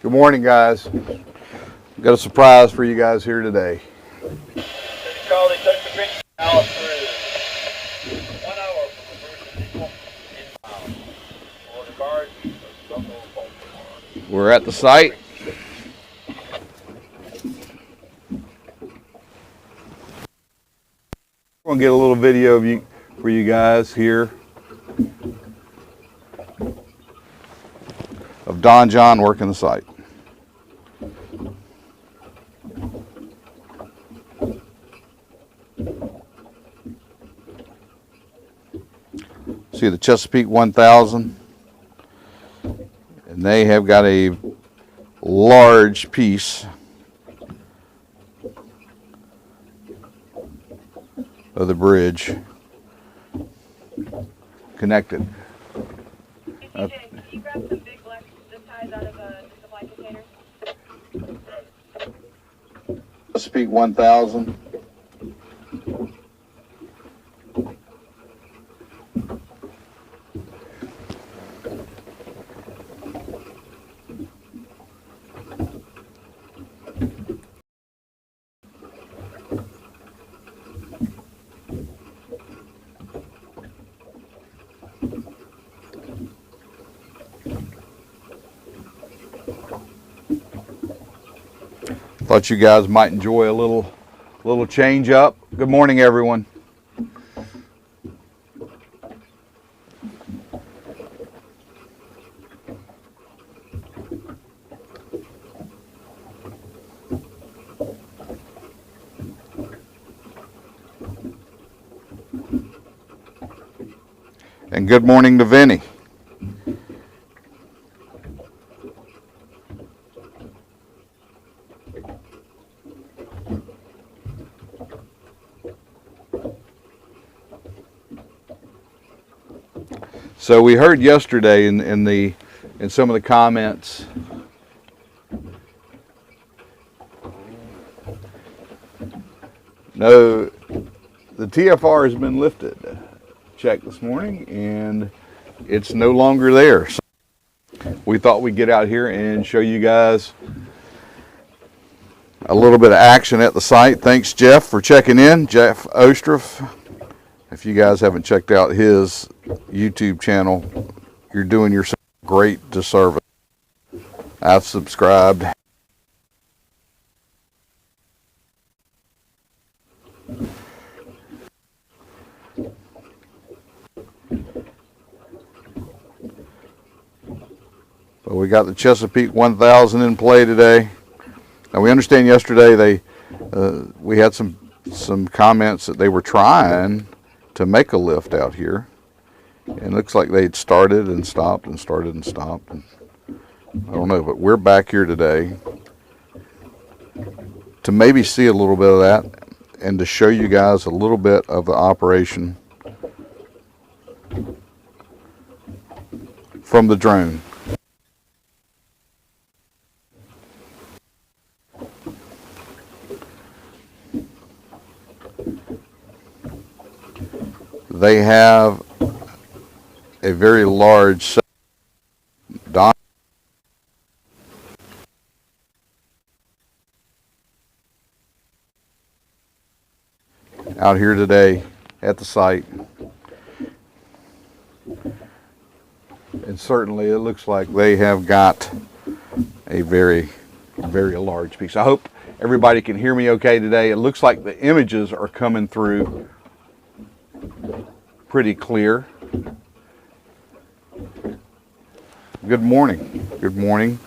Good morning, guys. Got a surprise for you guys here today. We're at the site. We're going to get a little video of you for you guys here of Don John working the site. See the Chesapeake 1000, and they have got a large piece of the bridge connected. Can you grab some big black zip ties out of the supply container? Chesapeake 1000. Thought you guys might enjoy a little change up. Good morning, everyone. And good morning to Vinny. So we heard yesterday in some of the comments no, the TFR has been lifted. Checked this morning and it's no longer there. So we thought we'd get out here and show you guys a little bit of action at the site. Thanks, Jeff, for checking in. Jeff Ostruff. If you guys haven't checked out his YouTube channel, you're doing yourself a great disservice. I've subscribed. So we got the Chesapeake 1000 in play today. Now we understand yesterday we had some comments that they were trying to make a lift out here, and it looks like they'd started and stopped and started and stopped. And I don't know, but we're back here today to maybe see a little bit of that and to show you guys a little bit of the operation from the drone. They have a very large dock out here today at the site, and certainly it looks like they have got a very large piece. I hope everybody can hear me okay today. It looks like the images are coming through pretty clear. Good morning. Good morning.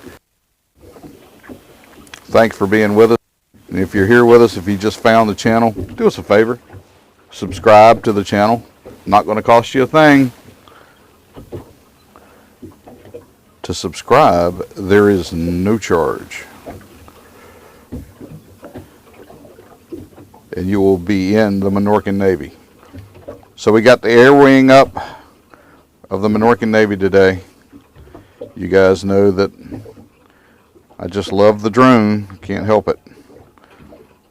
Thanks for being with us. And if you're here with us, if you just found the channel, do us a favor. Subscribe to the channel. Not going to cost you a thing. To subscribe, there is no charge. And you will be in the Minorcan Navy. So we got the air wing up of the Minorcan Navy today. You guys know that I just love the drone. Can't help it.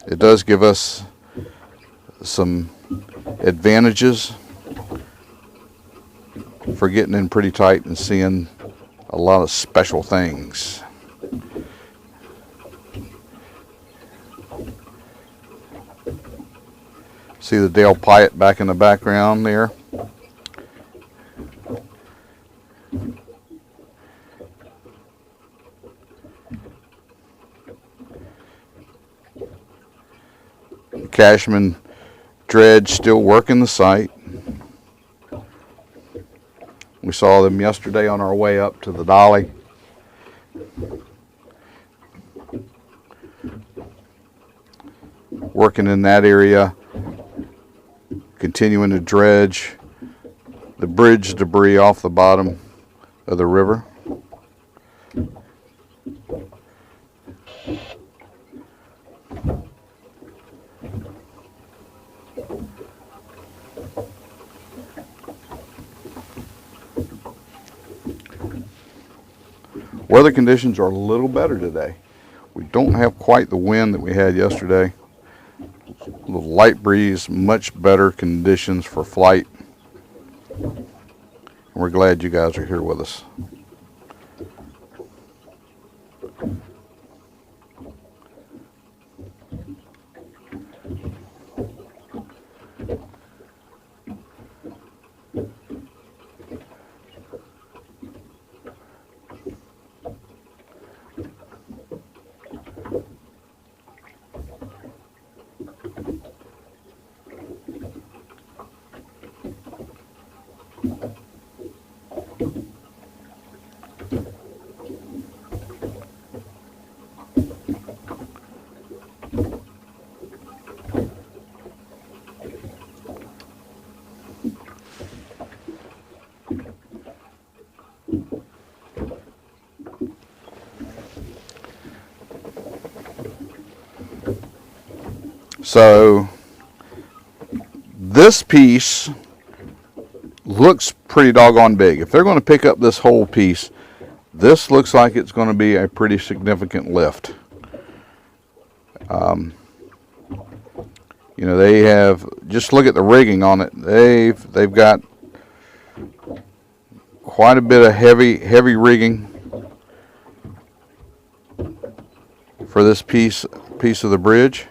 It does give us some advantages for getting in pretty tight and seeing a lot of special things. See the Dale Piatt back in the background there. Cashman dredge still working the site. We saw them yesterday on our way up to the dolly. Working in that area, continuing to dredge the bridge debris off the bottom of the river. Weather conditions are a little better today. We don't have quite the wind that we had yesterday. A little light breeze, much better conditions for flight. And we're glad you guys are here with us. So this piece looks pretty doggone big. If they're going to pick up this whole piece, this looks like it's going to be a pretty significant lift. You know, they have, just look at the rigging on it. They've got quite a bit of heavy rigging for this piece of the bridge.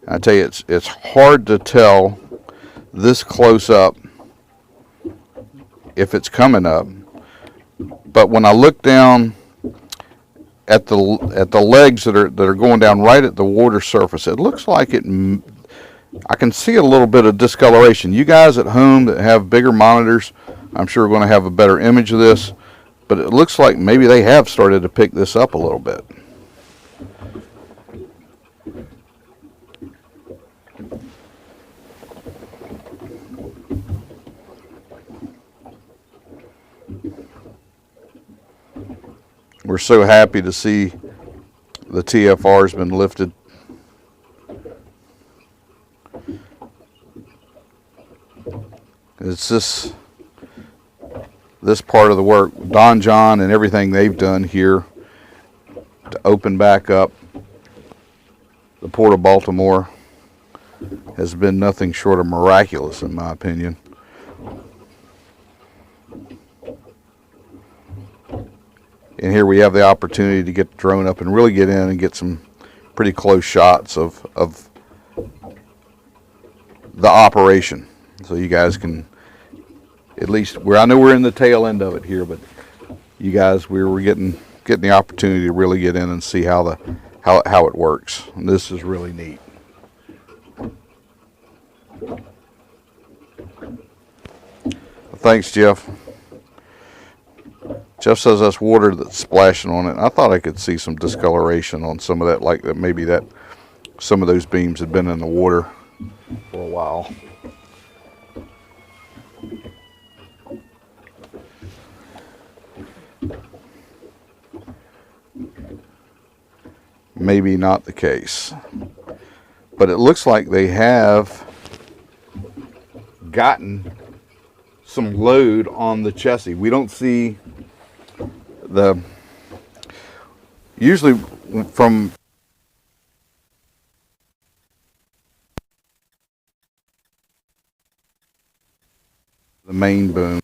I tell you, it's hard to tell this close up if it's coming up. But when I look down at the legs that are going down right at the water surface, it looks like it. I can see a little bit of discoloration. You guys at home that have bigger monitors, I'm sure are going to have a better image of this. But it looks like maybe they have started to pick this up a little bit. We're so happy to see the TFR has been lifted. It's this part of the work, Don John and everything they've done here to open back up the Port of Baltimore has been nothing short of miraculous, in my opinion. And here we have the opportunity to get the drone up and really get in and get some pretty close shots of the operation. So you guys can, at least, I know we're in the tail end of it here, but you guys, we're getting the opportunity to really get in and see how it works. And this is really neat. Thanks, Jeff. Jeff says that's water that's splashing on it. I thought I could see some discoloration on some of that, like that maybe that some of those beams had been in the water for a while. Maybe not the case. But it looks like they have gotten some load on the chassis. We don't see usually from the main boom.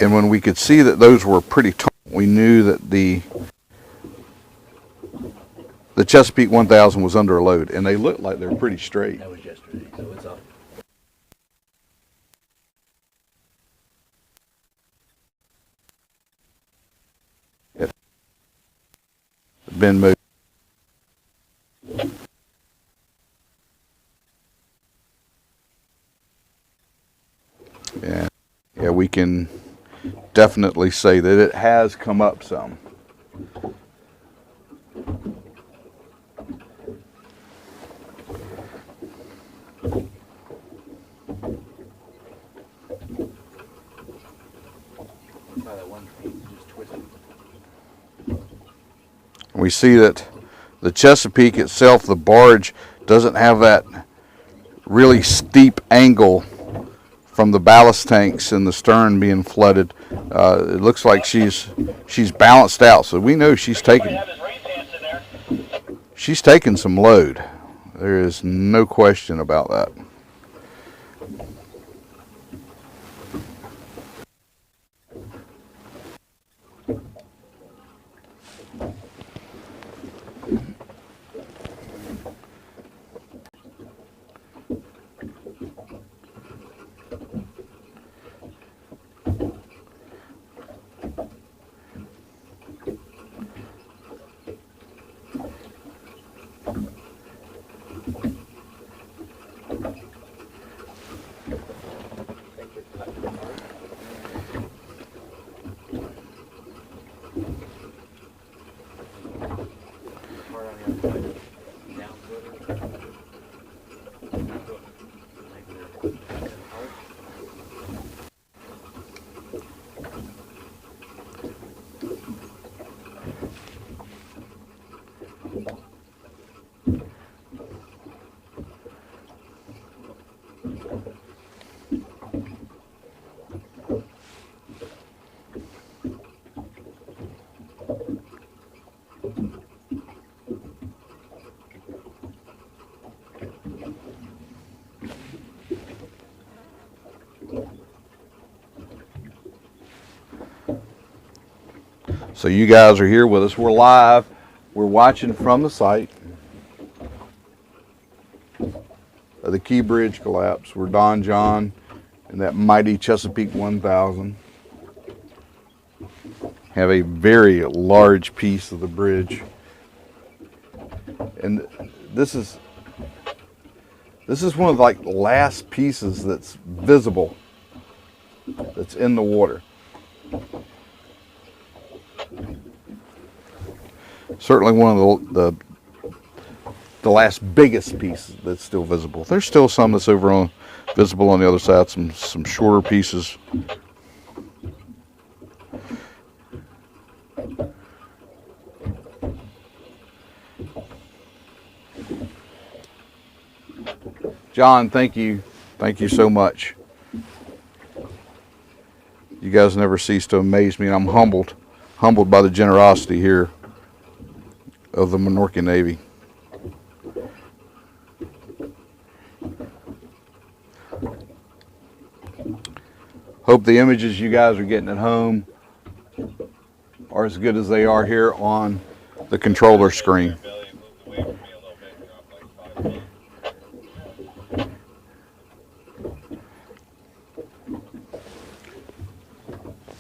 And when we could see that those were pretty taut, we knew that the Chesapeake 1000 was under a load, and they looked like they're pretty straight. That was yesterday, so it's up. Been moved. Yeah, we can definitely say that it has come up some. We see that the Chesapeake itself, the barge, doesn't have that really steep angle from the ballast tanks in the stern being flooded. It looks like she's balanced out, so we know she's taking some load. There is no question about that. So you guys are here with us. We're live. We're watching from the site of the Key Bridge collapse. We're Don John and that mighty Chesapeake 1000 have a very large piece of the bridge. And this is one of the last pieces that's visible, that's in the water. Certainly one of the last biggest pieces that's still visible. There's still some that's visible on the other side, some shorter pieces. John, thank you so much. You guys never cease to amaze me, and I'm humbled by the generosity here of the Minorcan Navy. Hope the images you guys are getting at home are as good as they are here on the controller screen.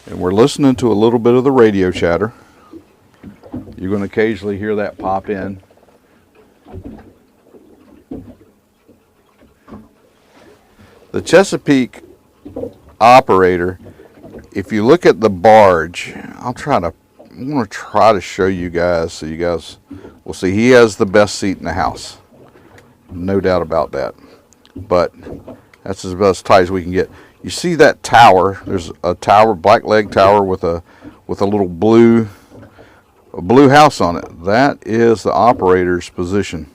And we're listening to a little bit of the radio chatter. You're going to occasionally hear that pop in. The Chesapeake operator, if you look at the barge, I'm going to try to show you guys so you guys will see. He has the best seat in the house. No doubt about that. But that's about as tight as we can get. You see that tower? There's a tower, black leg tower with a little blue house on it. That is the operator's position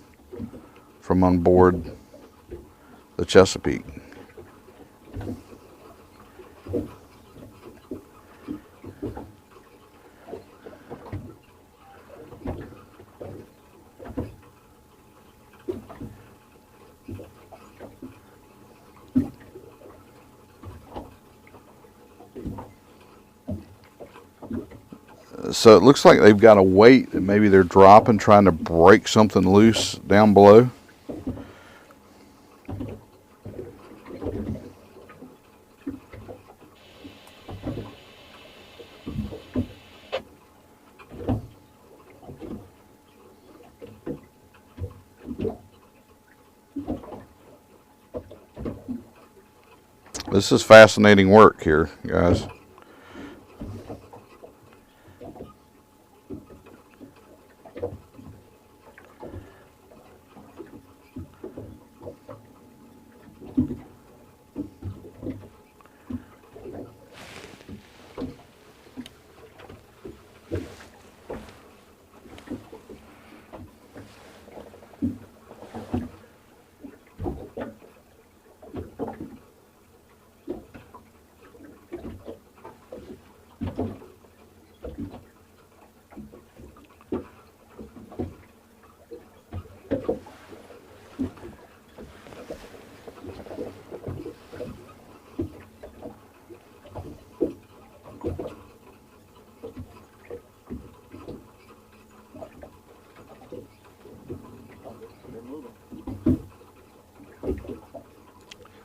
from on board the Chesapeake. So it looks like they've got a weight that maybe they're dropping, trying to break something loose down below. This is fascinating work here, guys.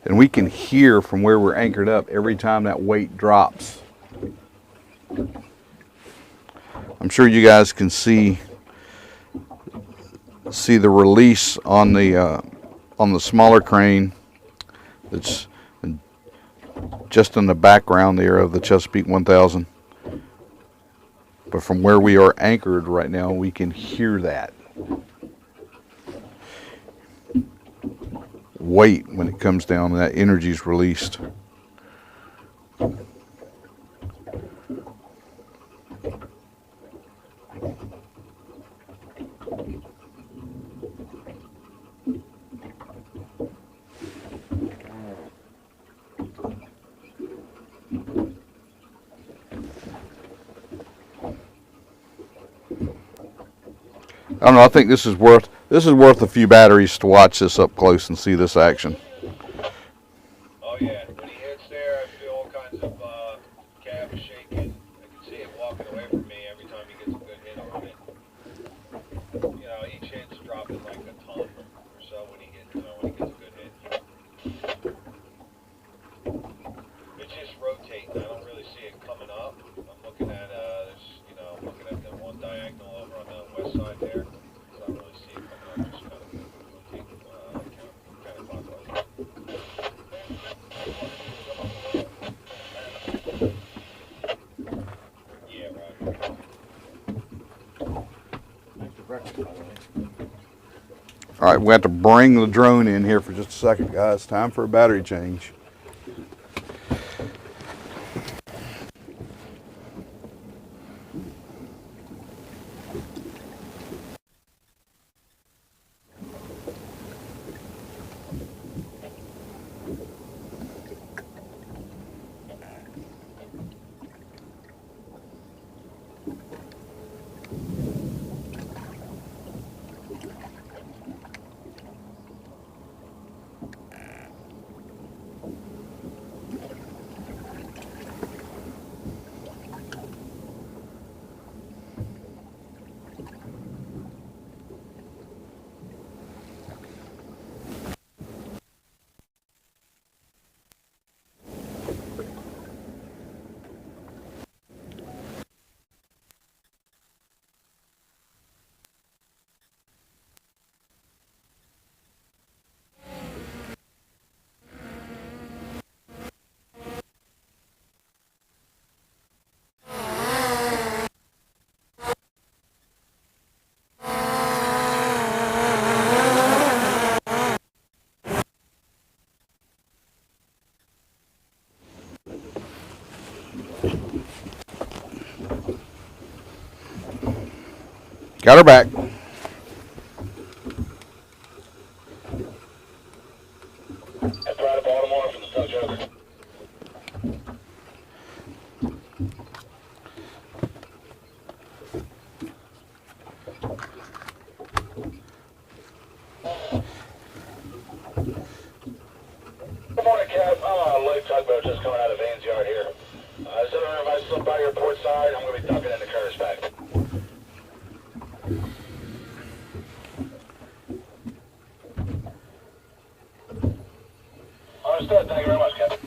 And we can hear from where we're anchored up every time that weight drops. I'm sure you guys can see the release on the smaller crane that's just in the background there of the Chesapeake 1000. But from where we are anchored right now, we can hear that weight when it comes down and that energy is released. I don't know, I think this is worth a few batteries to watch this up close and see this action. Oh yeah, when he hits there, I feel all kinds of calves shaking. I can see it walking away from me every time he gets a good hit on it. You know, each hit's dropping like a ton or so when he gets a good hit. It's just rotating. I don't really see it coming up. I'm looking at looking at the one diagonal over on the west side there. I don't really see it coming up. Just kind of rotating, kind of clockwise. Yeah, right. Thanks for breakfast, by the way. All right, we have to bring the drone in here for just a second, guys. Time for a battery change. Got her back. That's right of Baltimore from the Tuck Joker. Good morning, Cap. I'm on a light tugboat just coming out of Vane's yard here. Is it alright if I slip by your port side? I'm going to be ducking into Curtis back. Understood. Thank you very much, Captain.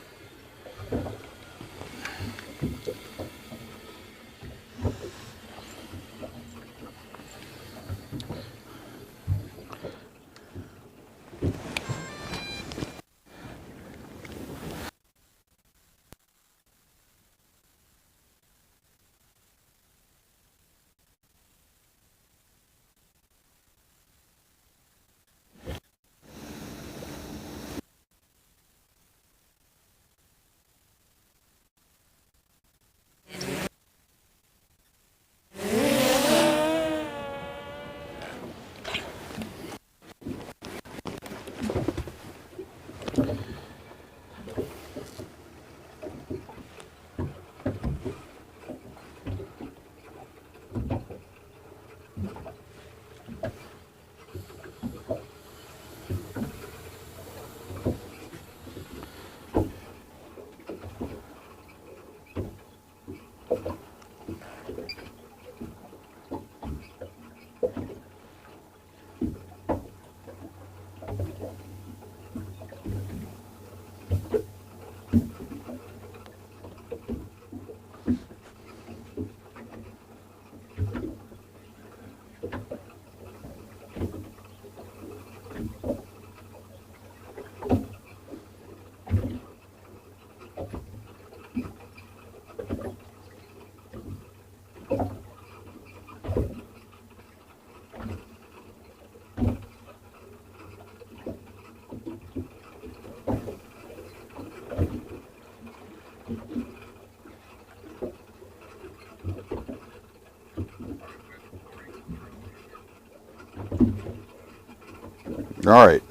All right.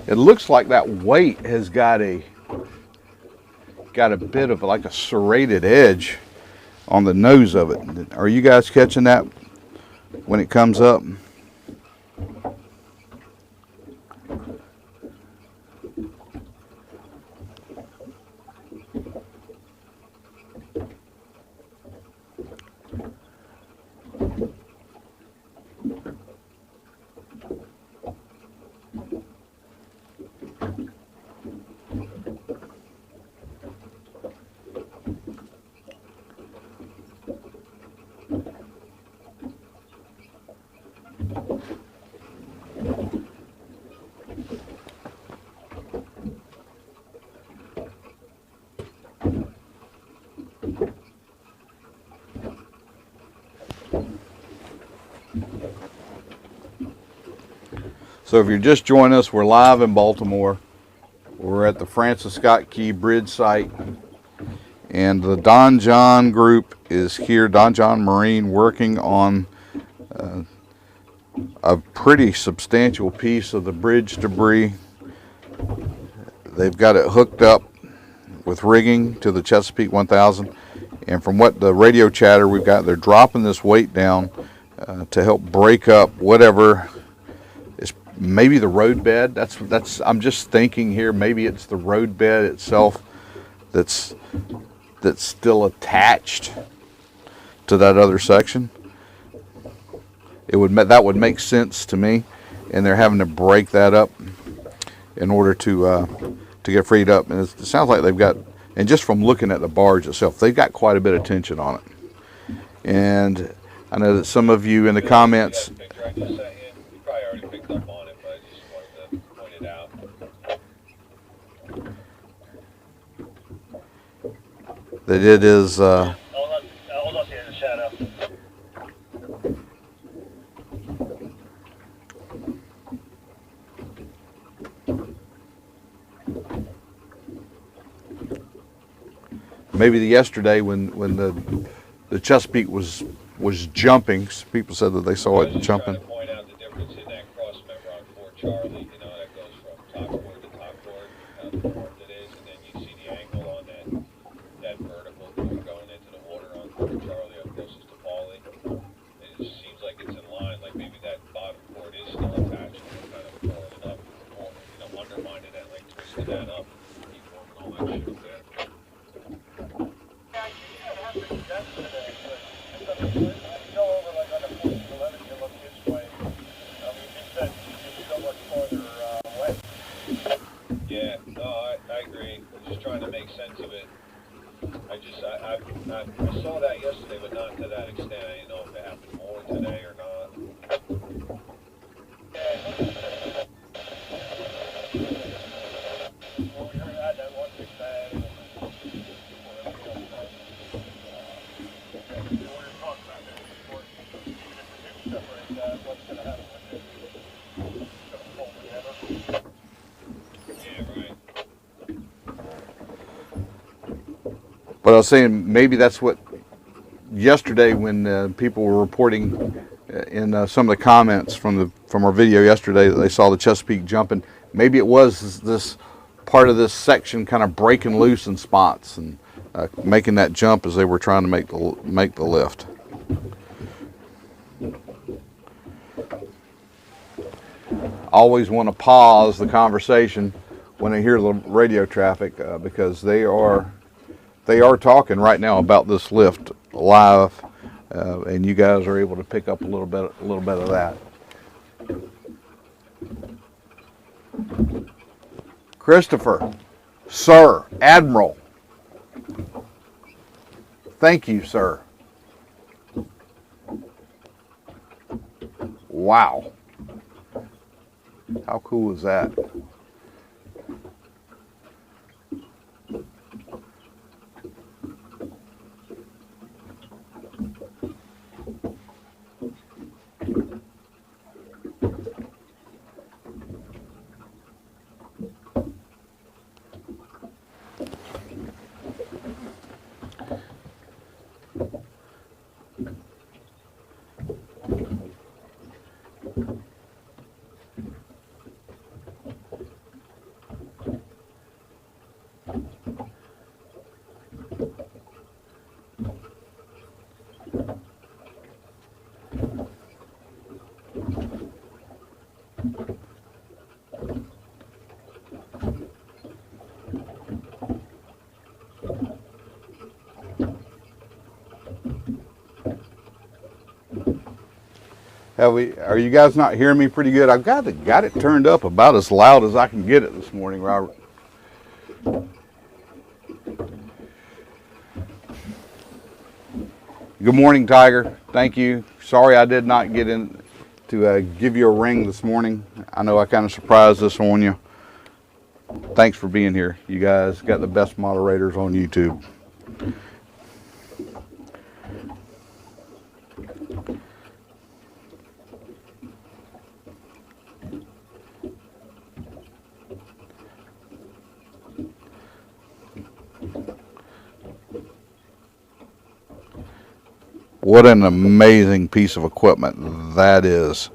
It looks like that weight has got a bit of like a serrated edge on the nose of it. Are you guys catching that when it comes up? So if you're just joining us, we're live in Baltimore. We're at the Francis Scott Key Bridge site. And the Don John group is here, Don John Marine, working on a pretty substantial piece of the bridge debris. They've got it hooked up with rigging to the Chesapeake 1000. And from what the radio chatter we've got, they're dropping this weight down to help break up whatever is maybe the roadbed. That's I'm just thinking here, maybe it's the roadbed itself that's still attached to that other section. That would make sense to me, and they're having to break that up in order to get freed up. And it sounds like they've got, and just from looking at the barge itself, they've got quite a bit of tension on it. And I know that some of you in the comments. Picture I just sent you. You probably already picked up on it, but I just wanted to point it out. That it is. Hold on to the shadow. Maybe yesterday when the Chesapeake was jumping, people said that they saw it jumping. I was just trying to point out the difference in that cross member on Fort Charlie. You know, that goes from top board to top board, how the form it is, and then you see the angle on that vertical going into the water on Fort Charlie up closest to Pauly. It just seems like it's in line, like maybe that bottom cord is still attached and kind of pulling it up, undermining that, like twisting that up, keep forming all that shit up there. Yeah, no, I agree. I'm just trying to make sense of it. I saw that yesterday, but not to that extent. I didn't know if it happened more today or not. Well, we heard that one big bag. But I was saying maybe that's what yesterday when people were reporting in some of the comments from our video yesterday that they saw the Chesapeake jumping. Maybe it was this part of this section kind of breaking loose in spots and making that jump as they were trying to make the lift. Always want to pause the conversation when I hear the radio traffic because they are talking right now about this lift live, and you guys are able to pick up a little bit of that. Christopher, sir, Admiral, thank you, sir. Wow. How cool is that? Are you guys not hearing me pretty good? I've got it turned up about as loud as I can get it this morning, Robert. Good morning, Tiger. Thank you. Sorry I did not get in to give you a ring this morning. I know I kind of surprised this on you. Thanks for being here. You guys got the best moderators on YouTube. What an amazing piece of equipment that is.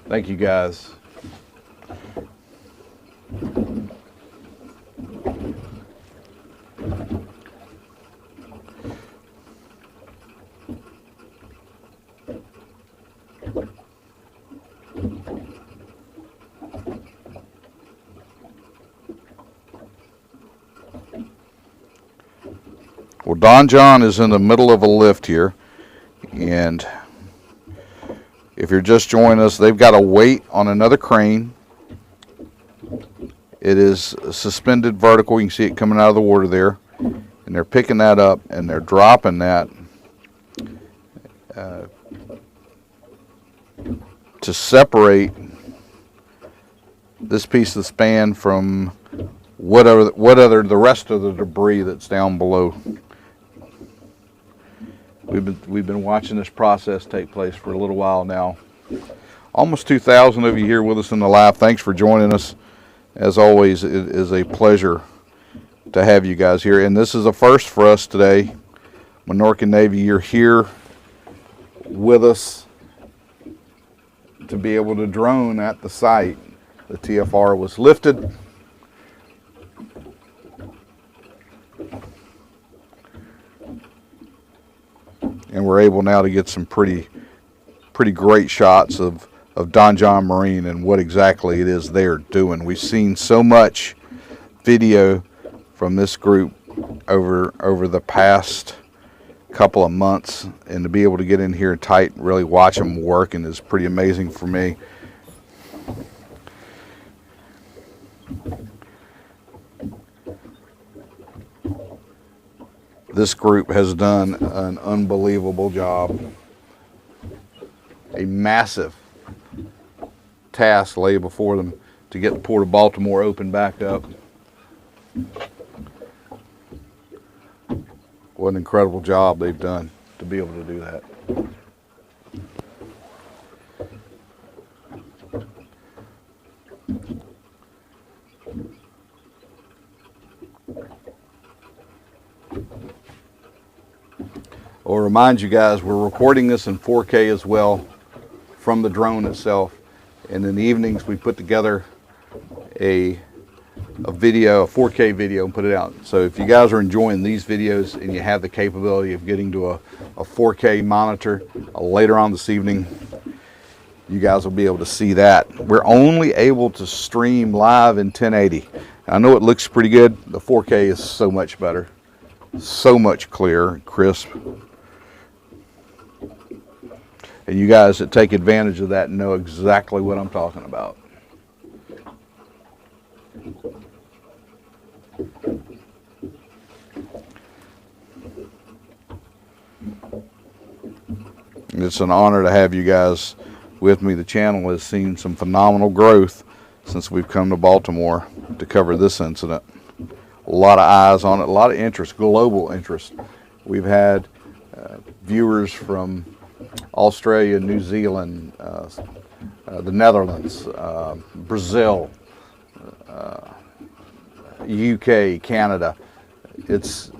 Thank you, guys. Well, Don John is in the middle of a lift here, and if you're just joining us, they've got a weight on another crane. It is suspended vertical. You can see it coming out of the water there, and they're picking that up and they're dropping that to separate this piece of span from the rest of the debris that's down below. We've been watching this process take place for a little while now. Almost 2,000 of you here with us in the live. Thanks for joining us. As always, it is a pleasure to have you guys here. And this is a first for us today. Minorcan Navy, you're here with us to be able to drone at the site. The TFR was lifted. And we're able now to get some pretty great shots of Don John Marine and what exactly it is they're doing. We've seen so much video from this group over the past couple of months, and to be able to get in here tight and really watch them working is pretty amazing for me. This group has done an unbelievable job. A massive task lay before them to get the Port of Baltimore open back up. What an incredible job they've done to be able to do that. I'll remind you guys, we're recording this in 4K as well from the drone itself. And in the evenings, we put together a video, a 4K video, and put it out. So if you guys are enjoying these videos and you have the capability of getting to a 4K monitor later on this evening, you guys will be able to see that. We're only able to stream live in 1080. I know it looks pretty good. The 4K is so much better, so much clearer, crisp. And you guys that take advantage of that know exactly what I'm talking about. It's an honor to have you guys with me. The channel has seen some phenomenal growth since we've come to Baltimore to cover this incident. A lot of eyes on it, a lot of interest, global interest. We've had viewers from Australia, New Zealand, the Netherlands, Brazil, UK, Canada. It's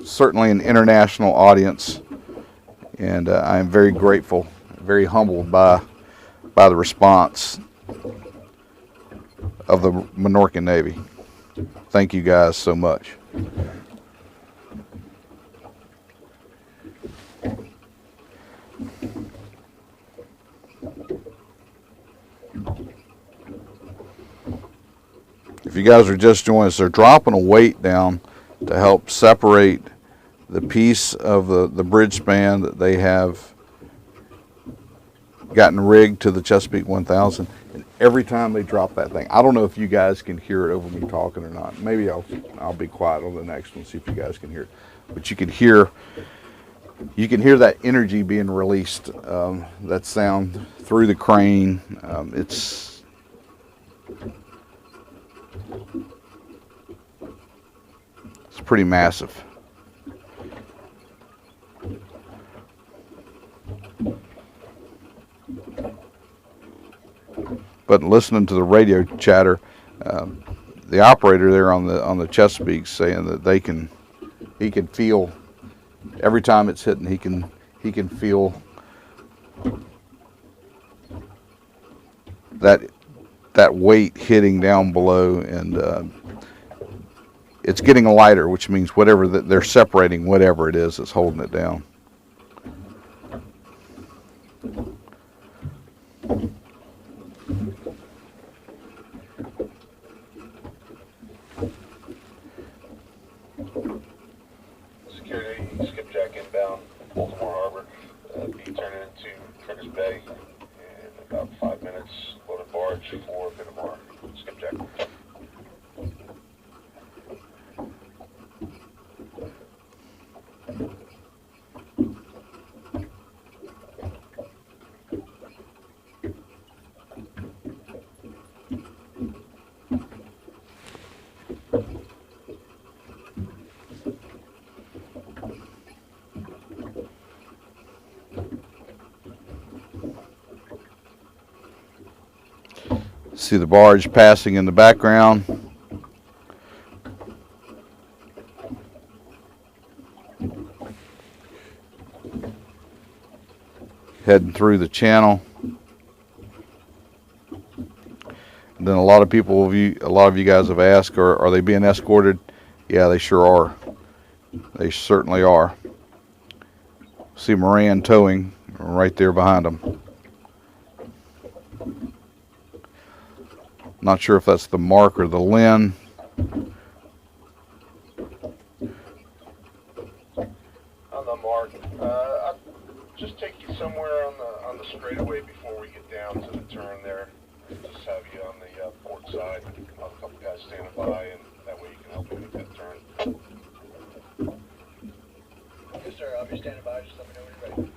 certainly an international audience, and I am very grateful, very humbled by the response of the Minorcan Navy. Thank you guys so much. If you guys are just joining us, they're dropping a weight down to help separate the piece of the bridge span that they have gotten rigged to the Chesapeake 1000. And every time they drop that thing, I don't know if you guys can hear it over me talking or not. Maybe I'll be quiet on the next one, see if you guys can hear it. But you can hear that energy being released, that sound through the crane. It's pretty massive. But listening to the radio chatter, the operator there on the Chesapeake saying that he can feel every time it's hitting. He can feel that weight hitting down below, and it's getting lighter, which means whatever they're separating, whatever it is that's holding it down. Security See the barge passing in the background. Heading through the channel. And then a lot of you guys have asked, are they being escorted? Yeah, they sure are. They certainly are. See Moran towing right there behind them. Not sure if that's the Mark or the Lynn. On the Mark, I'll just take you somewhere on the straightaway before we get down to the turn there. Just have you on the port side. I'll have a couple guys standing by, and that way you can help me make that turn. Yes, sir. I'll be standing by. Just let me know when you're ready.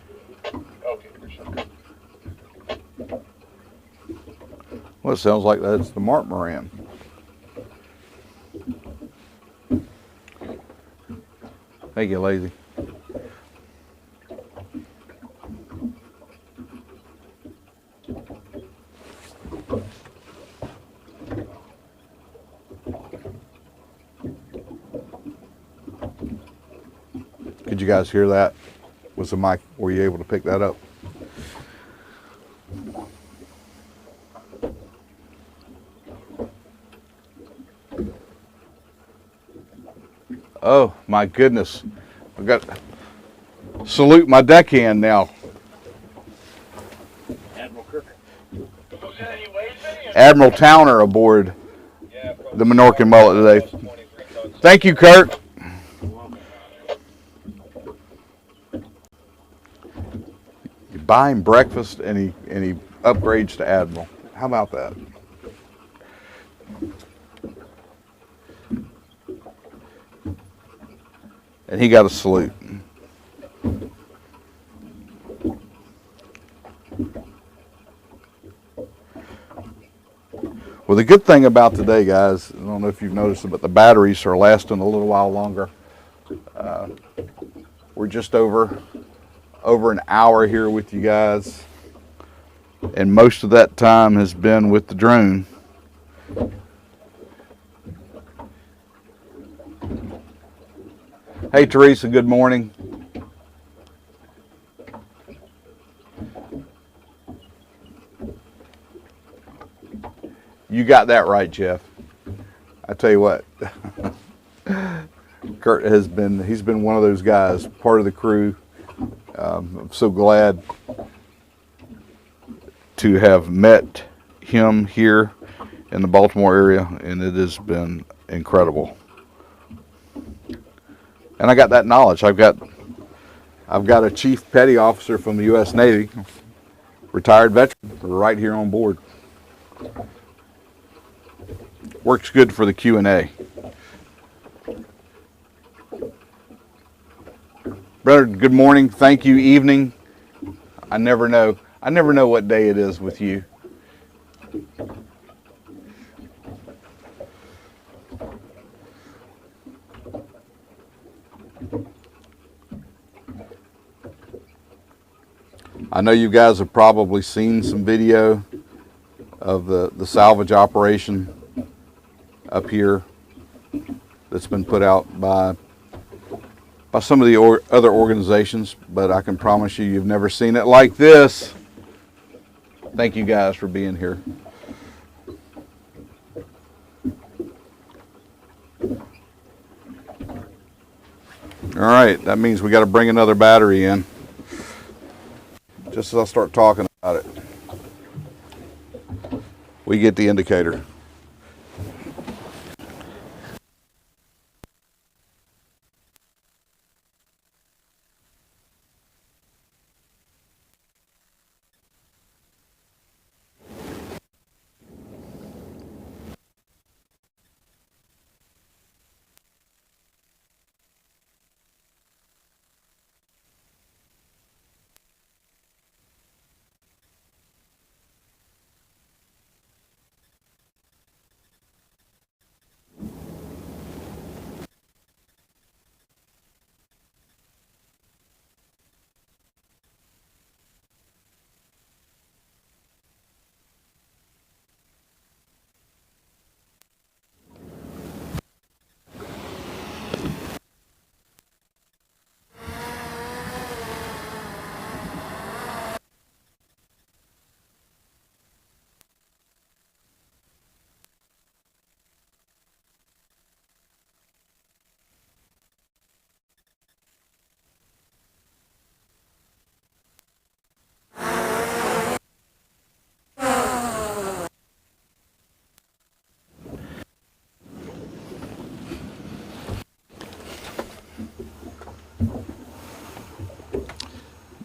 Okay, appreciate it. Well, it sounds like that's the Mark Moran. Thank you, Lazy. Could you guys hear that? Was the mic, were you able to pick that up? Oh my goodness. I've got salute my deckhand now. Admiral Kirk. Admiral Towner aboard the Minorcan Mullet today. Thank you, Kurt. You buy him breakfast and he upgrades to Admiral. How about that? And he got a salute. Well, the good thing about today, guys, I don't know if you've noticed it, but the batteries are lasting a little while longer. We're just over an hour here with you guys, and most of that time has been with the drone. Hey, Teresa, good morning. You got that right, Jeff. I tell you what, Kurt he's been one of those guys, part of the crew. I'm so glad to have met him here in the Baltimore area, and it has been incredible. And I got that knowledge. I've got a chief petty officer from the U.S. Navy, retired veteran, right here on board. Works good for the Q&A. Brother, good morning. Thank you. Evening. I never know what day it is with you. I know you guys have probably seen some video of the salvage operation up here that's been put out by some of the other organizations, but I can promise you've never seen it like this. Thank you guys for being here. All right, that means we got to bring another battery in. Just as I start talking about it, we get the indicator.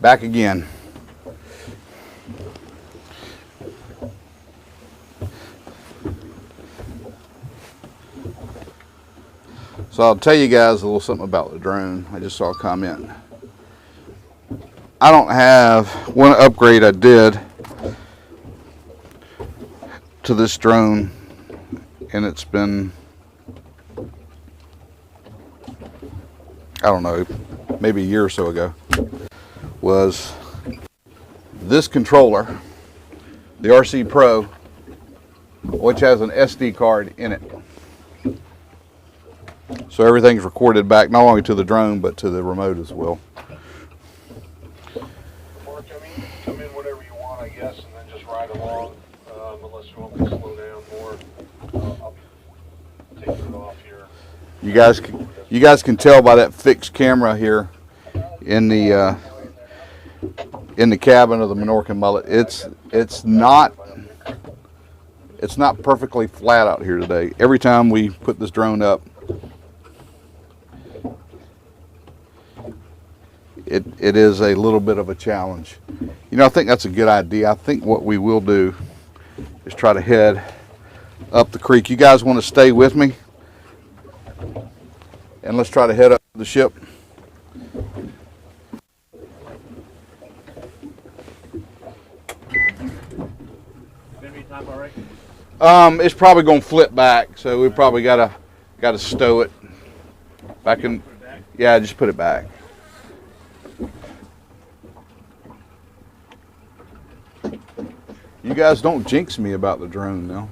Back again. So I'll tell you guys a little something about the drone. I just saw a comment. I don't have one upgrade I did to this drone, and it's been, I don't know, maybe a year or so ago, was this controller, the RC Pro, which has an SD card in it. So everything's recorded back not only to the drone but to the remote as well. Mark, come in whatever you want, I guess, and then just ride along. Unless you want me to slow down more, I'll be taking it off here. You guys can tell by that fixed camera here in the cabin of the Minorcan Mullet. It's not perfectly flat out here today. Every time we put this drone up, it is a little bit of a challenge. You know, I think that's a good idea. I think what we will do is try to head up the creek. You guys want to stay with me? And let's try to head up the ship. It's probably going to flip back, so we probably gotta stow it back in. Yeah, just put it back. You guys don't jinx me about the drone now.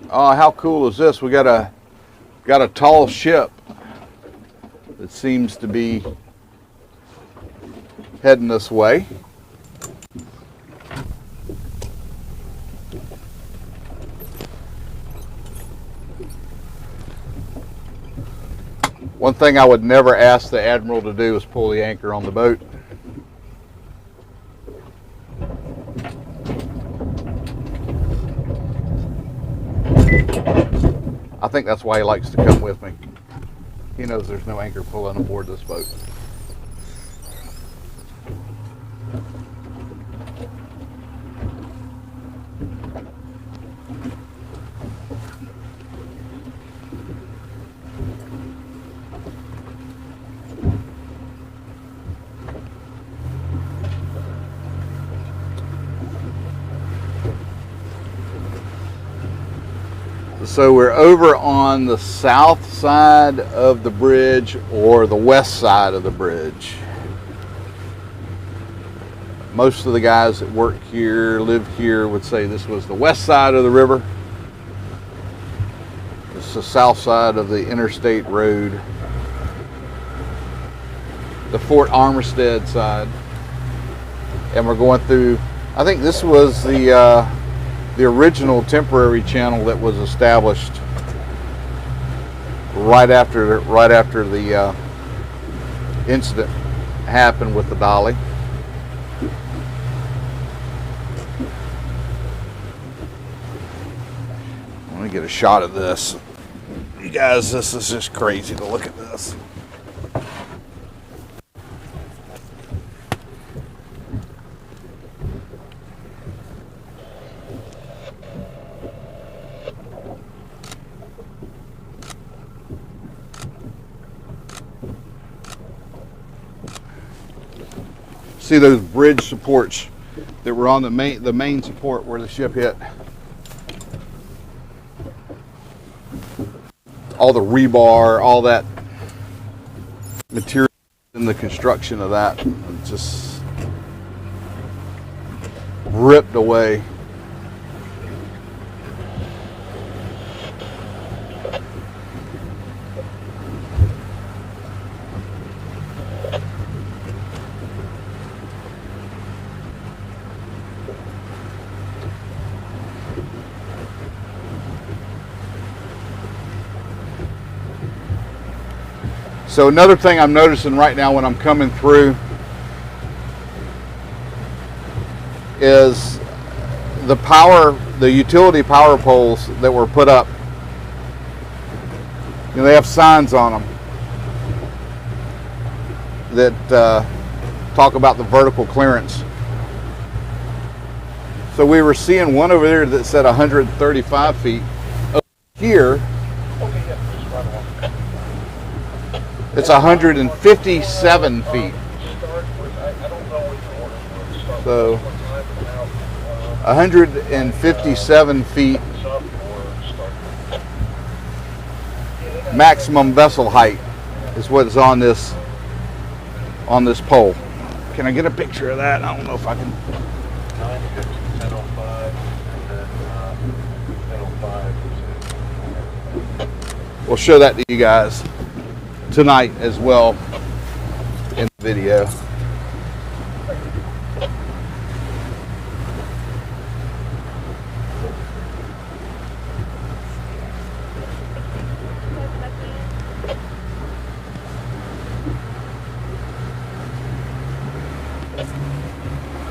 Oh, how cool is this? We got a tall ship that seems to be heading this way. One thing I would never ask the Admiral to do is pull the anchor on the boat. I think that's why he likes to come with me. He knows there's no anchor pulling aboard this boat. So we're over on the south side of the bridge or the west side of the bridge. Most of the guys that work here, live here, would say this was the west side of the river. This is the south side of the interstate road. The Fort Armistead side. And we're going through, I think this was the original temporary channel that was established right after the incident happened with the dolly. Let me get a shot of this. You guys, this is just crazy to look at this. See those bridge supports that were on the main support where the ship hit. All the rebar, all that material in the construction of that just ripped away. So another thing I'm noticing right now when I'm coming through is the utility power poles that were put up, you know, they have signs on them that talk about the vertical clearance. So we were seeing one over there that said 135 feet. Over here, it's 157 feet. So 157 feet maximum vessel height is what's on this pole. Can I get a picture of that? I don't know if I can. 950, 1005, and then 1005. We'll show that to you guys tonight as well in the video.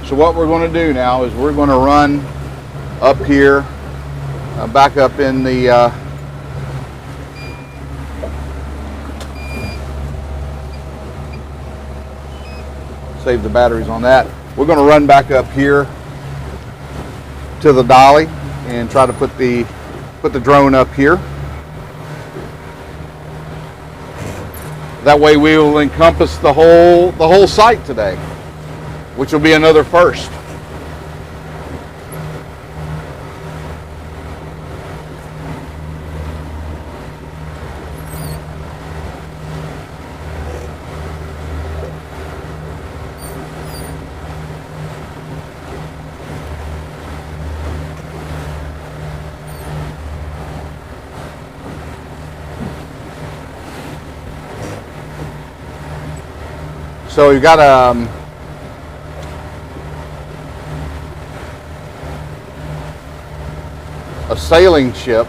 So what we're going to do now is we're going to run up here, back up in the save the batteries on that. We're going to run back up here to the dolly and try to put the drone up here. That way we will encompass the whole site today, which will be another first. So you got a sailing ship.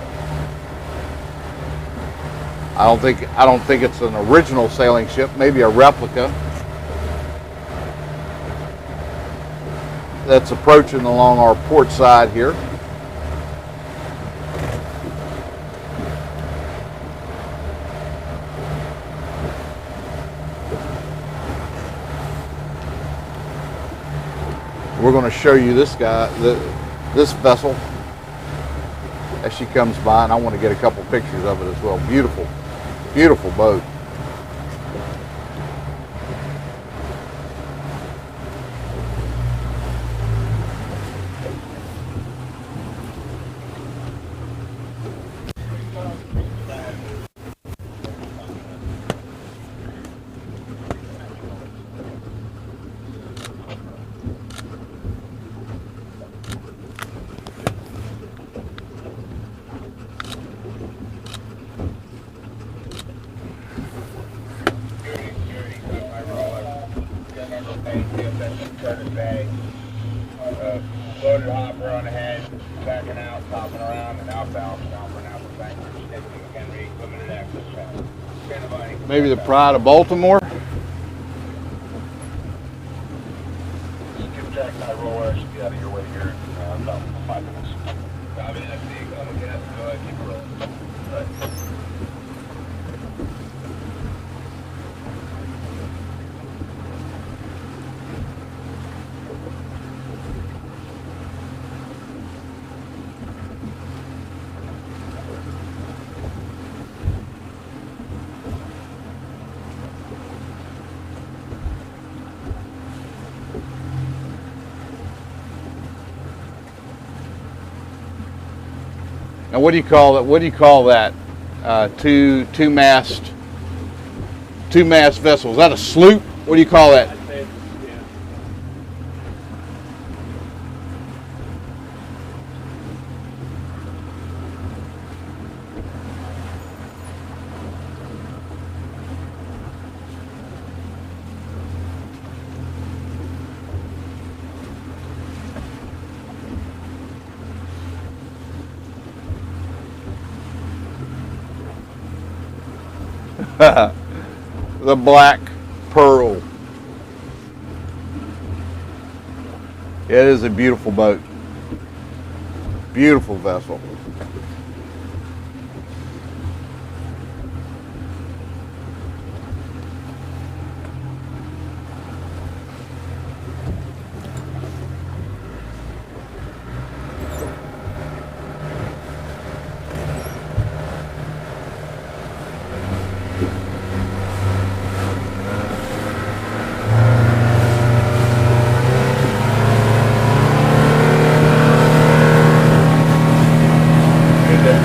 I don't think it's an original sailing ship, maybe a replica that's approaching along our port side here. We're going to show you this this vessel as she comes by, and I want to get a couple pictures of it as well. Beautiful, beautiful boat. Loaded hopper on the head, backing out, topping around, and outbound, bouncing out the bank, sticking again, limited access channel. Stand by. Maybe the pride of Baltimore. Jack and I roller should be out of your way here in about 5 minutes. Copy that, Steve. I'm going to go ahead and keep rolling. Right. Now, what do you call that? What do you call that? Two mast vessel. Is that a sloop? What do you call that? The Black Pearl. It is a beautiful boat. Beautiful vessel.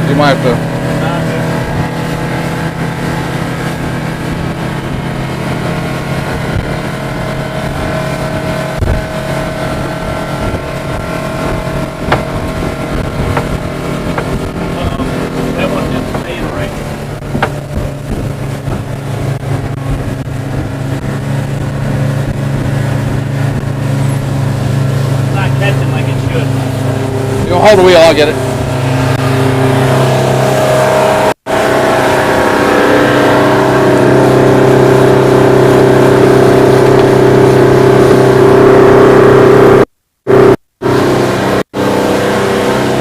You might have to. That one just staying right. It's not catching like it should. You hold the wheel, I'll get it.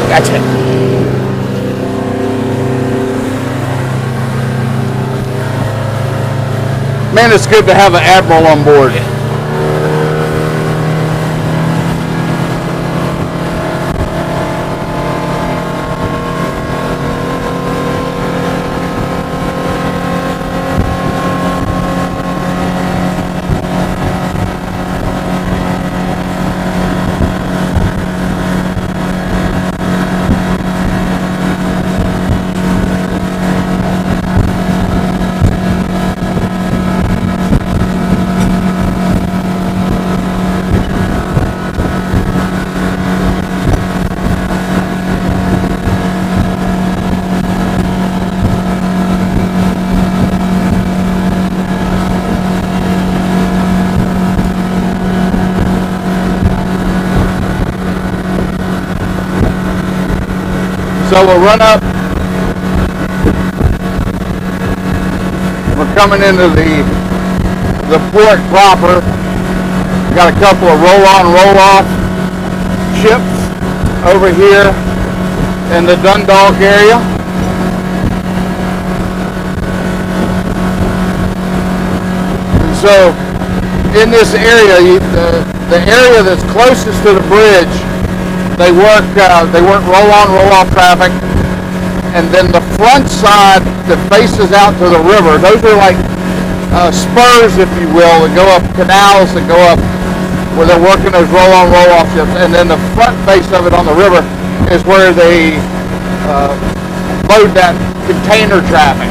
Gotcha. Man, it's good to have an admiral on board. So we'll run up. We're coming into the port proper. Got a couple of roll-on, roll-off ships over here in the Dundalk area. And so in this area, the area that's closest to the bridge, they work roll-on, roll-off traffic, and then the front side that faces out to the river, those are like spurs, if you will, that go up canals that go up where they're working those roll-on, roll-off ships, and then the front face of it on the river is where they load that container traffic,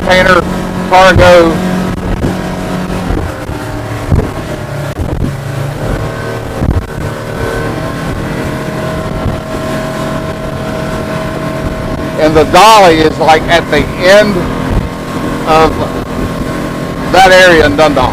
container cargo. And the dolly is like at the end of that area in Dundalk.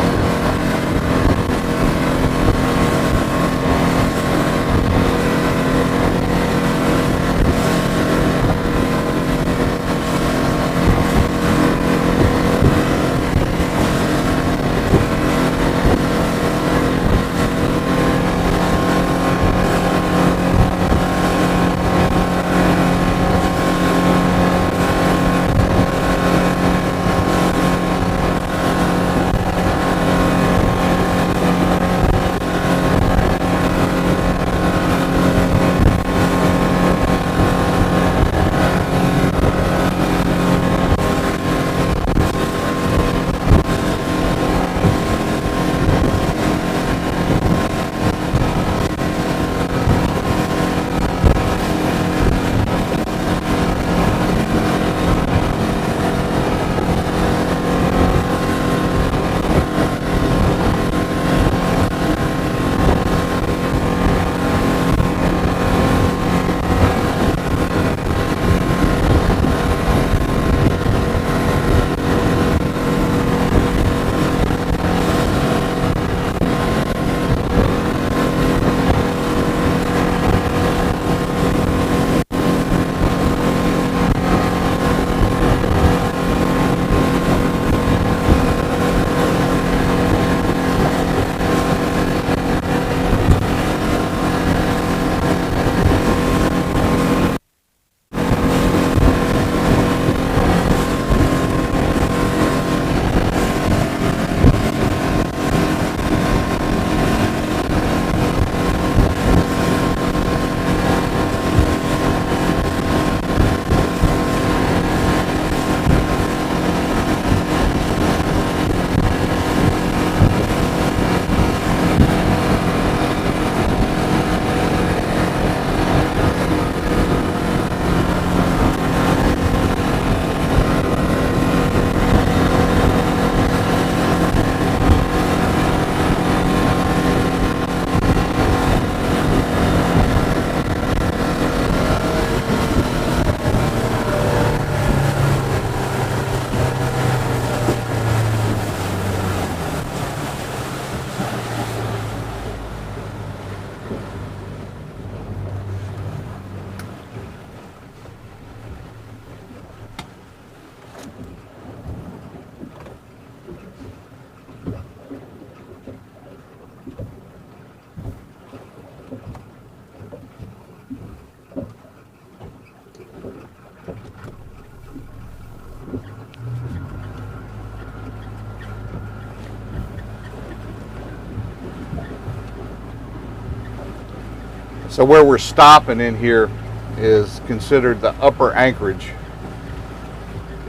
So where we're stopping in here is considered the upper anchorage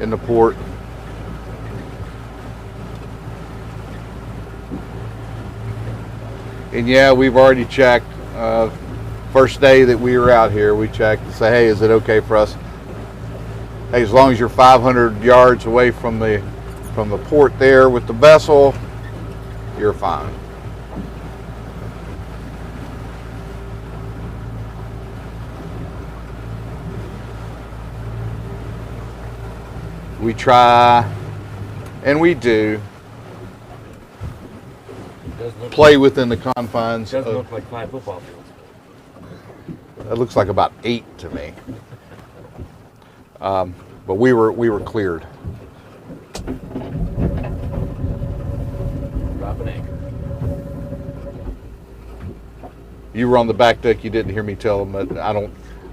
in the port. And yeah, we've already checked. First day that we were out here, we checked and say, hey, is it okay for us? Hey, as long as you're 500 yards away from the port there with the vessel, you're fine. We try, and we do, play within the confines. Doesn't look like 5 football fields. That looks like about 8 to me. But we were cleared. Drop an anchor. You were on the back deck. You didn't hear me tell them that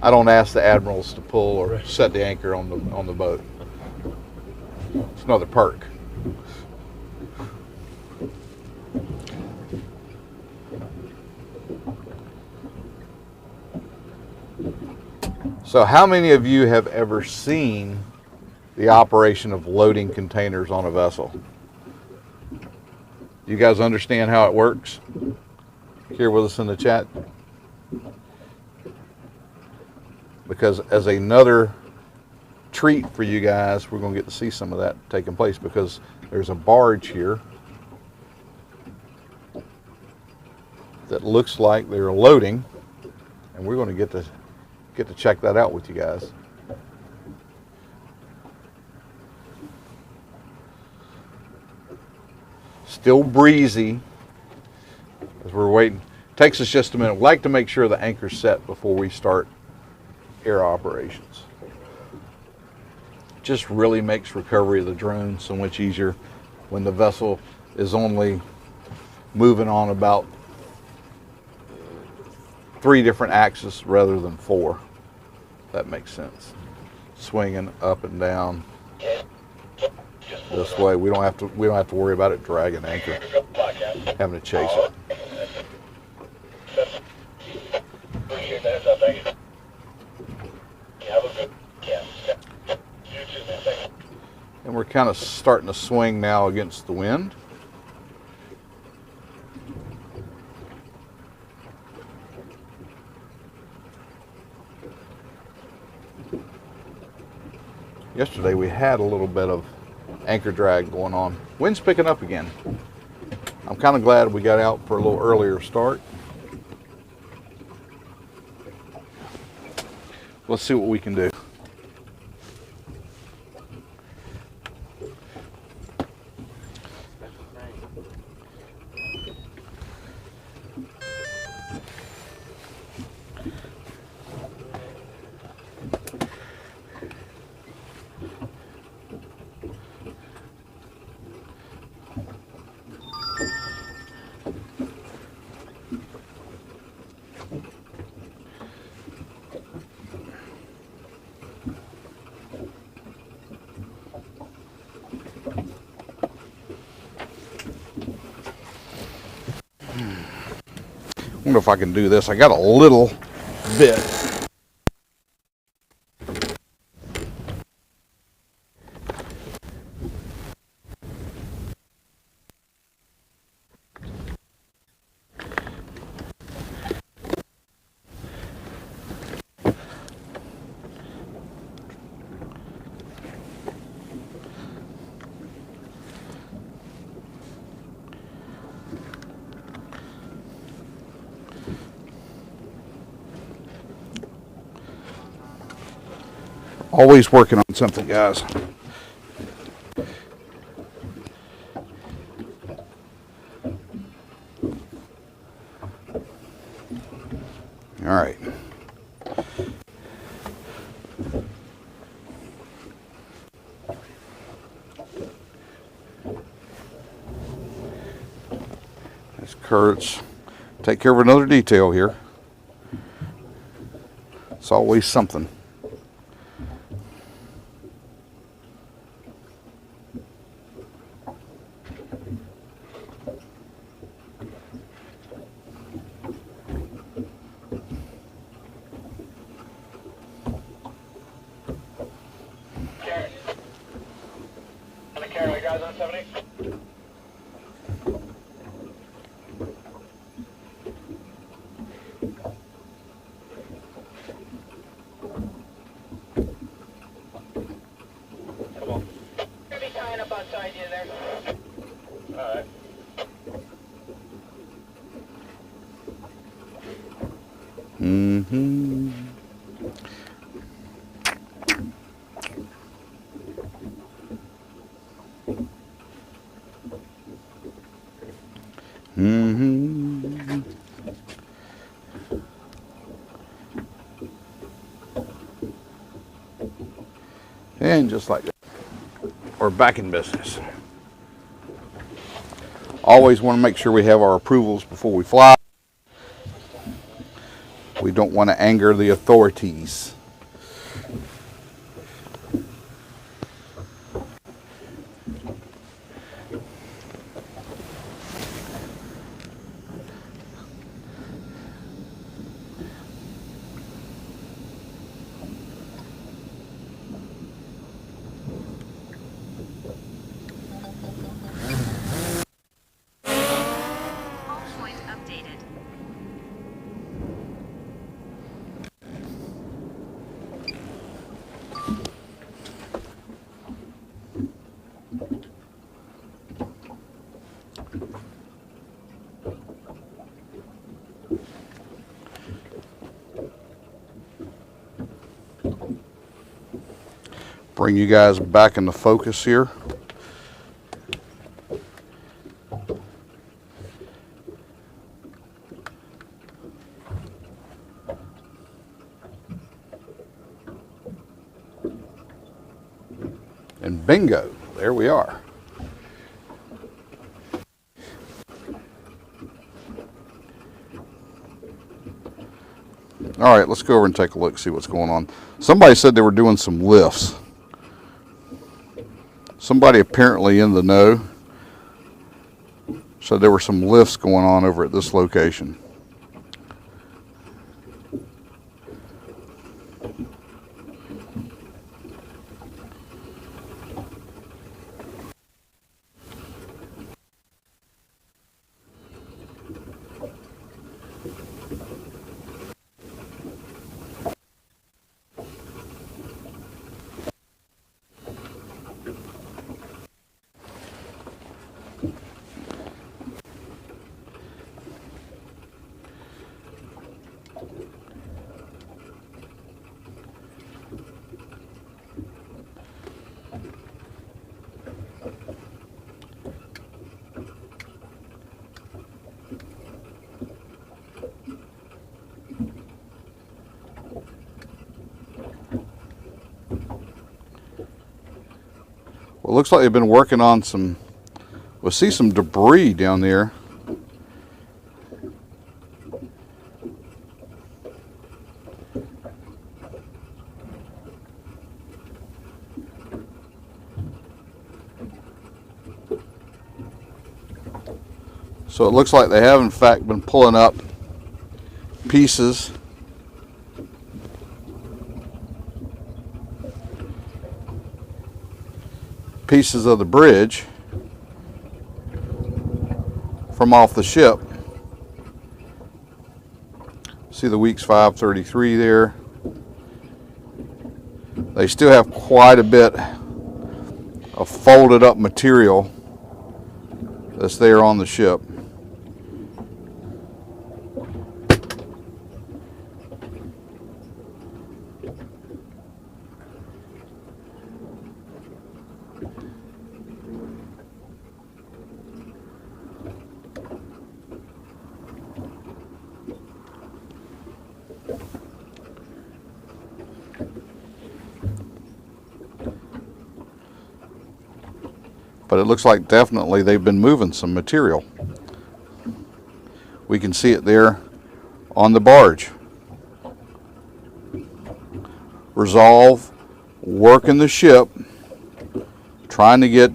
I don't ask the admirals to pull or set the anchor on the boat. It's another perk. So how many of you have ever seen the operation of loading containers on a vessel? You guys understand how it works? Here with us in the chat? Because as another treat for you guys, we're going to get to see some of that taking place, because there's a barge here that looks like they're loading, and we're going to get to check that out with you guys. Still breezy as we're waiting. Takes us just a minute. We'd like to make sure the anchor's set before we start air operations. Just really makes recovery of the drone so much easier when the vessel is only moving on about 3 different axes rather than 4. That makes sense. Swinging up and down this way. We don't have to worry about it dragging anchor, having to chase it. And we're kind of starting to swing now against the wind. Yesterday we had a little bit of anchor drag going on. Wind's picking up again. I'm kind of glad we got out for a little earlier start. Let's see what we can do. I wonder if I can do this. I got a little bit. Always working on something, guys. All right. That's Kurt's. Take care of another detail here. It's always something. 170. Come on. Gonna be tying up outside you there. Alright. Mm-hmm. Mm-hmm. And just like that, we're back in business. Always want to make sure we have our approvals before we fly. We don't want to anger the authorities. Point updated. Bring you guys back into focus here. And bingo, there we are. All right, let's go over and take a look, see what's going on. Somebody said they were doing some lifts. Somebody apparently in the know said there were some lifts going on over at this location. Well, it looks like they've been working on some, we'll see some debris down there. So it looks like they have in fact been pulling up pieces of the bridge from off the ship. See the Weeks 533 there. They still have quite a bit of folded up material that's there on the ship. But it looks like definitely they've been moving some material. We can see it there on the barge. Resolve, working the ship, trying to get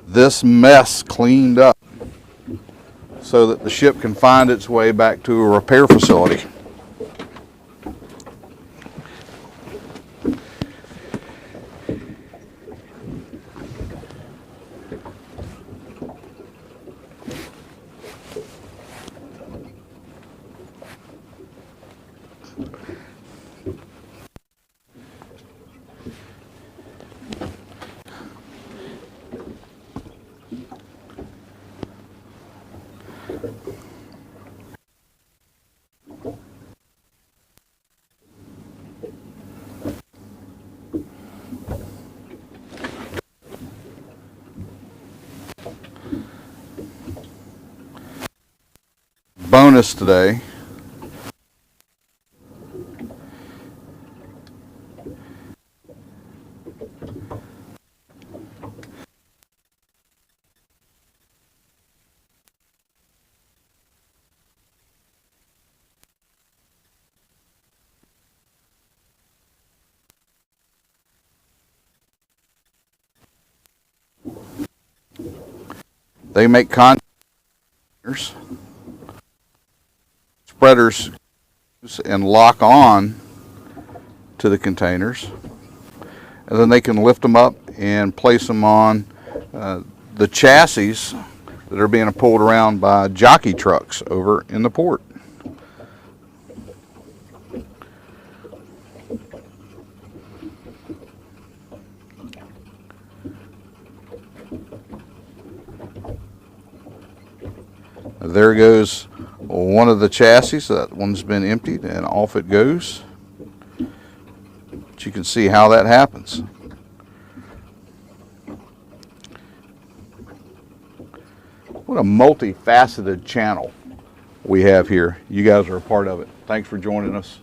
this mess cleaned up so that the ship can find its way back to a repair facility. Bonus today. They make containers, spreaders, and lock on to the containers, and then they can lift them up and place them on the chassis that are being pulled around by jockey trucks over in the port. There goes one of the chassis. That one's been emptied and off it goes. But you can see how that happens. What a multifaceted channel we have here. You guys are a part of it. Thanks for joining us.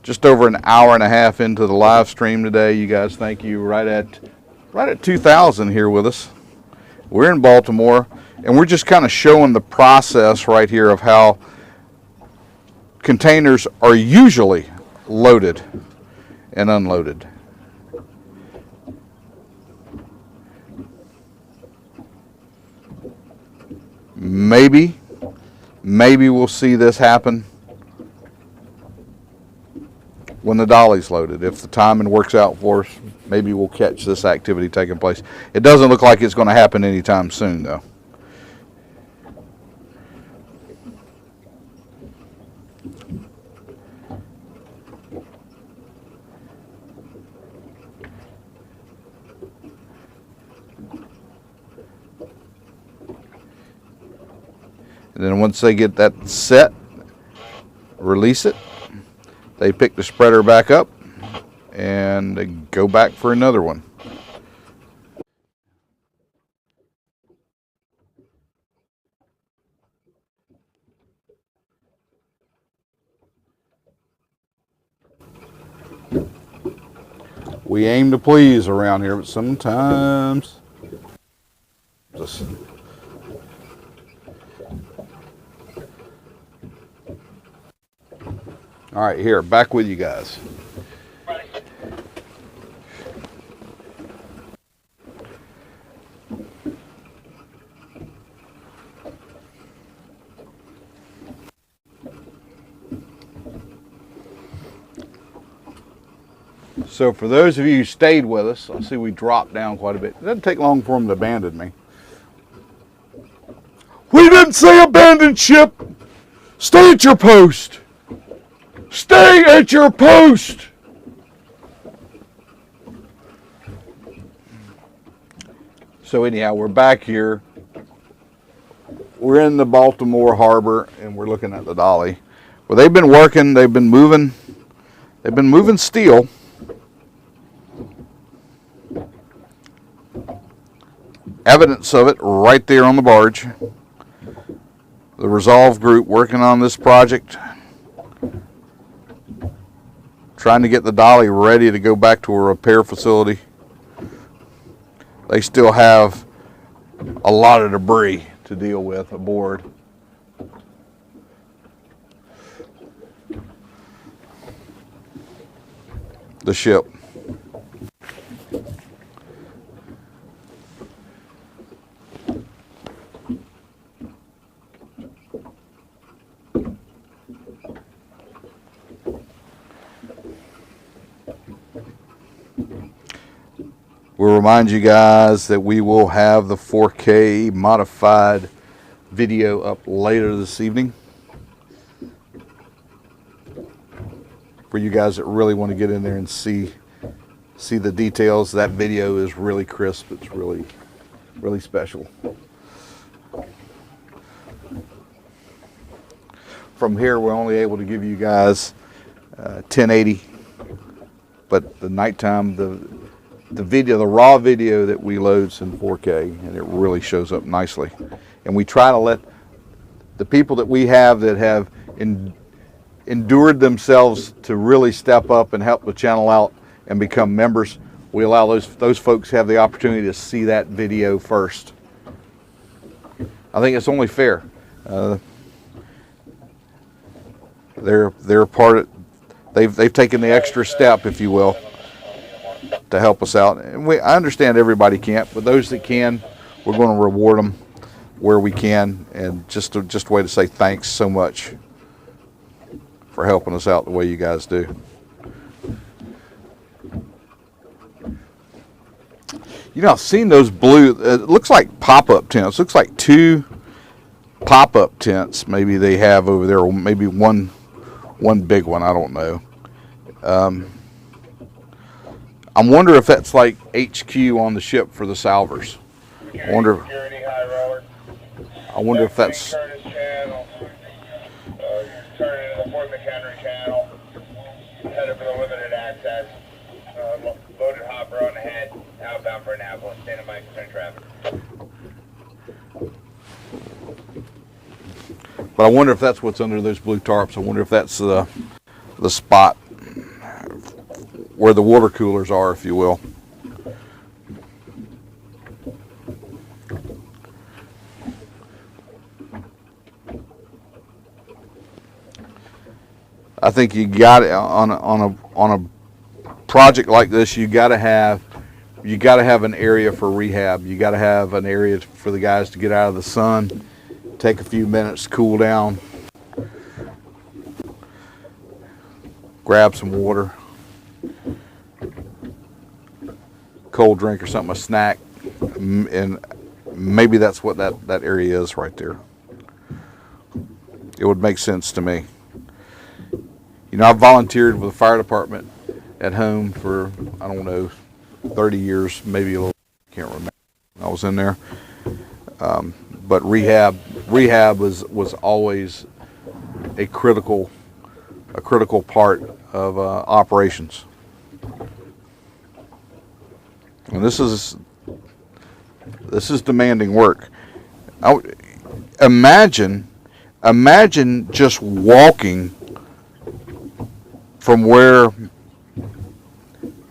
Just over an hour and a half into the live stream today. You guys, thank you. Right at 2,000 here with us. We're in Baltimore, and we're just kind of showing the process right here of how containers are usually loaded and unloaded. Maybe we'll see this happen when the dolly's loaded. If the timing works out for us, maybe we'll catch this activity taking place. It doesn't look like it's going to happen anytime soon, though. And then once they get that set, release it. They pick the spreader back up and they go back for another one. We aim to please around here, but sometimes just all right, here, back with you guys. So for those of you who stayed with us, I see we dropped down quite a bit. It doesn't take long for them to abandon me. We didn't say abandon ship. Stay at your post. Stay at your post. So anyhow, we're back here. We're in the Baltimore harbor and we're looking at the dolly. Well, they've been working, they've been moving steel. Evidence of it right there on the barge. The Resolve group working on this project, trying to get the dolly ready to go back to a repair facility. They still have a lot of debris to deal with aboard. The ship. We'll remind you guys that we will have the 4K modified video up later this evening. For you guys that really want to get in there and see the details, that video is really crisp. It's really, really special. From here, we're only able to give you guys 1080, but the nighttime, the video, the raw video that we load's in 4K, and it really shows up nicely. And we try to let the people that we have that have endured themselves to really step up and help the channel out and become members, we allow those folks have the opportunity to see that video first. I think it's only fair. They're part of, they've taken the extra step, if you will, to help us out. And I understand everybody can't, but those that can, we're going to reward them where we can, and just a way to say thanks so much for helping us out the way you guys do. You know, I've seen those blue, it looks like pop-up tents. Looks like 2 pop-up tents maybe they have over there, or maybe one big one, I don't know. I wonder if that's like HQ on the ship for the Salvers. I wonder if that's... Turn into the Fort McHenry channel, headed for the limited access, loaded hopper on the head, outbound for Annapolis, standing by concern traffic. But I wonder if that's what's under those blue tarps. I wonder if that's the spot where the water coolers are, if you will. I think you got it on a project like this. You got to have an area for rehab. You got to have an area for the guys to get out of the sun, take a few minutes, cool down, grab some water, cold drink or something, a snack, and maybe that's what that area is right there. It would make sense to me. You know, I've volunteered with the fire department at home for, I don't know, 30 years, maybe a little, I can't remember. I was in there. But rehab was always a critical part of operations. And this is demanding work. Imagine just walking from where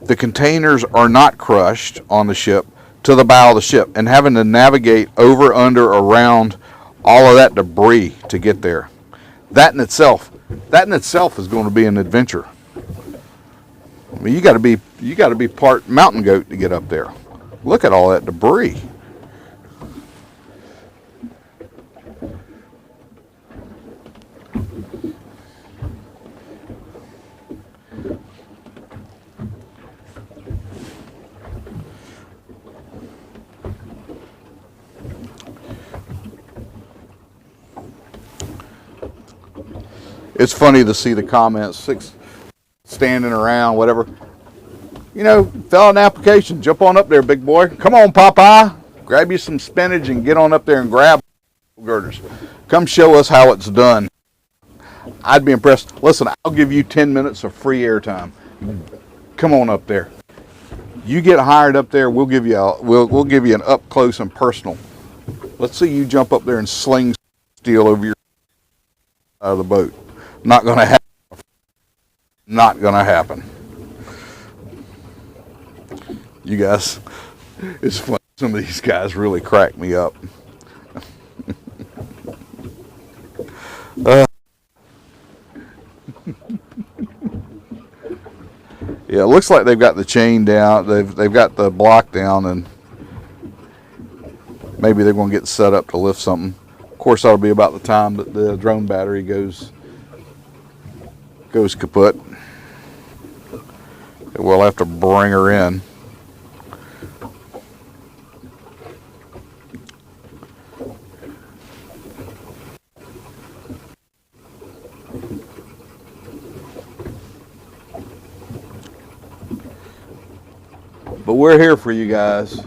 the containers are not crushed on the ship to the bow of the ship and having to navigate over, under, around all of that debris to get there. That in itself is going to be an adventure. I mean, you got to be part mountain goat to get up there. Look at all that debris. It's funny to see the comments, 6 standing around, whatever. You know, fill out an application, jump on up there, big boy. Come on, Popeye. Grab you some spinach and get on up there and grab girders. Come show us how it's done. I'd be impressed. Listen, I'll give you 10 minutes of free airtime. Come on up there. You get hired up there, we'll give you an up close and personal. Let's see you jump up there and sling steel over your out of the boat. Not going to happen. Not going to happen. You guys, it's funny. Some of these guys really crack me up. Yeah, it looks like they've got the chain down. They've got the block down, and maybe they're going to get set up to lift something. Of course, that'll be about the time that the drone battery goes kaput. We'll have to bring her in. we're here for you guys.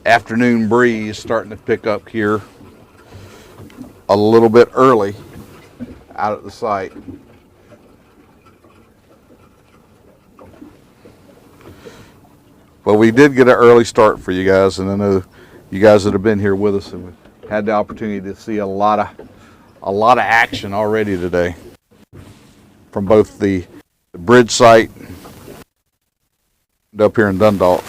Afternoon breeze starting to pick up here a little bit early out at the site. But we did get an early start for you guys, and I know you guys that have been here with us and had the opportunity to see a lot of action already today from both the bridge site and up here in Dundalk.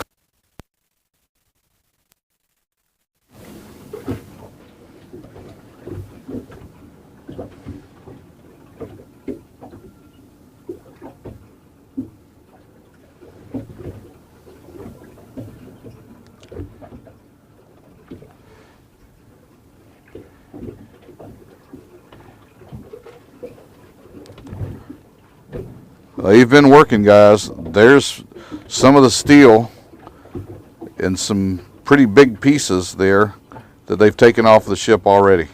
They've been working, guys. There's some of the steel and some pretty big pieces there that they've taken off the ship already.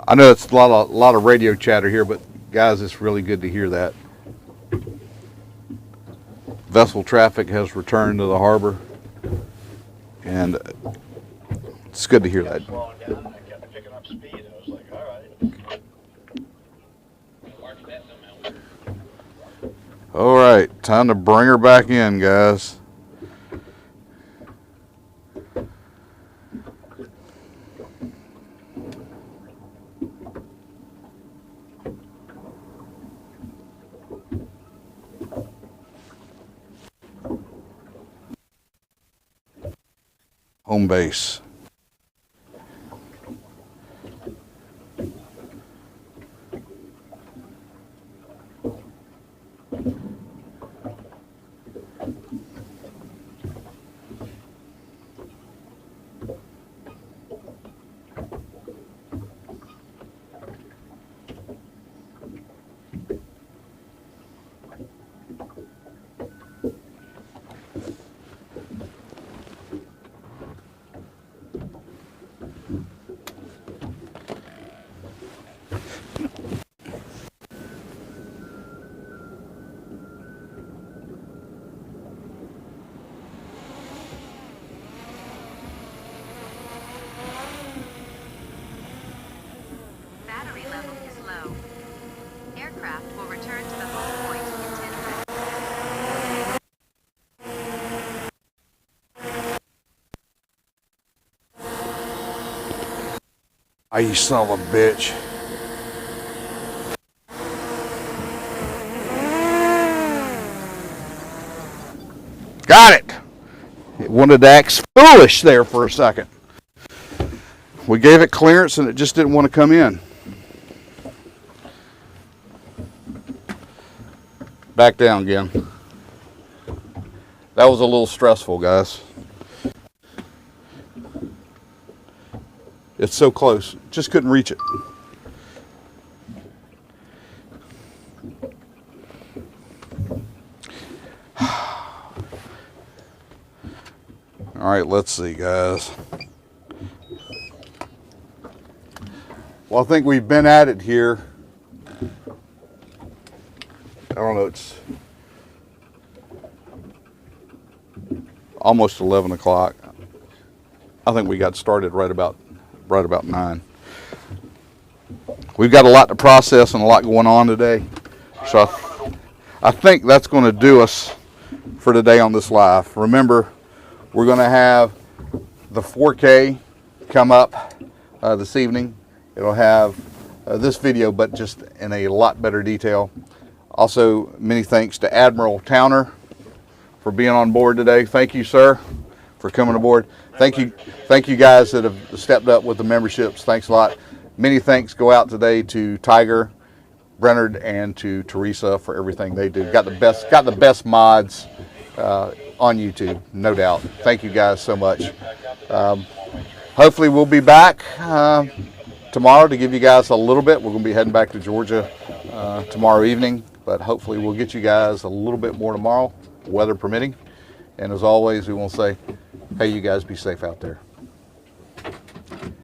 I know it's a lot of radio chatter here, but guys, it's really good to hear that. Vessel traffic has returned to the harbor, and it's good to hear that. Slowing down, I kept picking up speed. I was like, all right. All right, time to bring her back in, guys. Home base. Ah, you son of a bitch. Got it. It wanted to act foolish there for a second. We gave it clearance and it just didn't want to come in. Back down again. That was a little stressful, guys. It's so close. Just couldn't reach it. All right, let's see, guys. Well, I think we've been at it here. I don't know, it's almost 11 o'clock. I think we got started right about 9. We've got a lot to process and a lot going on today. So I think that's going to do us for today on this live. Remember, we're going to have the 4K come up this evening. It'll have this video, but just in a lot better detail. Also, many thanks to Admiral Towner for being on board today. Thank you, sir, for coming aboard. Thank you guys that have stepped up with the memberships. Thanks a lot. Many thanks go out today to Tiger, Brenard, and to Teresa for everything they do. Got the best mods on YouTube, no doubt. Thank you guys so much. Hopefully we'll be back tomorrow to give you guys a little bit. We're going to be heading back to Georgia tomorrow evening, but hopefully we'll get you guys a little bit more tomorrow, weather permitting. And as always, we want to say, hey, you guys be safe out there.